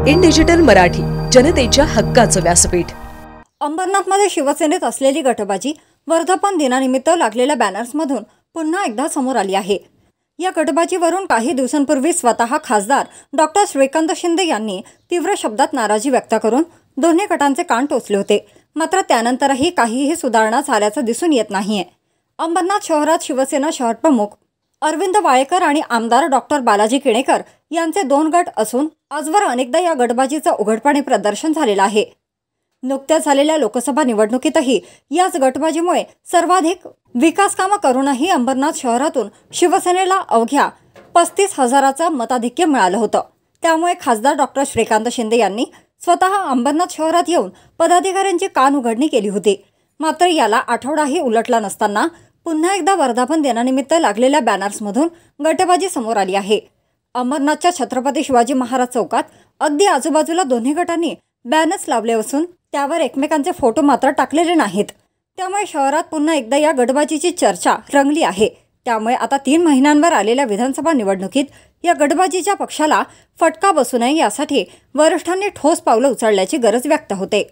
In digital Marathi, जनतेच्या हक्काचं व्यासपीठ। अंबरनाथमध्ये शिवसेनेत असलेली गटबाजी वर्धापन दिनानिमित्त लागलेल्या बॅनर्समधून पुन्हा एकदा समोर आली आहे। या गटबाजीवरून काही दिवसांपूर्वी स्वतः खासदार डॉक्टर श्रीकांत शिंदे यांनी तीव्र शब्दात नाराजी व्यक्त करून दोन्ही गटांचे कान टोचले होते। मात्र त्यानंतरही काहीही सुधारणा झाल्याचं दिसून येत नाहीये। अंबरनाथ शहरात शिवसेना शहर प्रमुख अरविंद वाळेकर आणि आमदार डॉक्टर बालाजी किणेकर यांचे 2 गट असून आजवर अनेकदा या गटबाजीचं उघडपणे प्रदर्शन झालेलं आहे। नुकत्याच झालेल्या लोकसभा निवडणुकीतही याच गटबाजीमुळे सर्वाधिक विकास कामं करूनही अंबरनाथ शहरातून शिवसेनेला अवघ्या 35,000चं मताधिक्य मिळालं होतं। त्यामुळे खासदार डॉक्टर श्रीकांत शिंदे यांनी स्वतः अंबरनाथ शहरात येऊन पदाधिकाऱ्यांची कान उघडणी केली होती। मात्र याला आठवडाही उलटला नसताना पुन्हा एकदा वर्धापन दिनानिमित्त लागलेल्या बॅनर्समधून गटबाजी समोर आली आहे। अंबरनाथच्या छत्रपती शिवाजी महाराज चौकात अगदी आजूबाजूला दोन्ही गटांनी बॅनर्स लावले असून त्यावर एकमेकांचे फोटो मात्र टाकलेले नाहीत। त्यामुळे शहरात पुन्हा एकदा या गटबाजीची चर्चा रंगली आहे। त्यामुळे आता 3 महिन्यांवर आलेल्या विधानसभा निवडणुकीत या गटबाजीच्या पक्षाला फटका बसू नये यासाठी वरिष्ठांनी ठोस पावलं उचलण्याची गरज व्यक्त होते।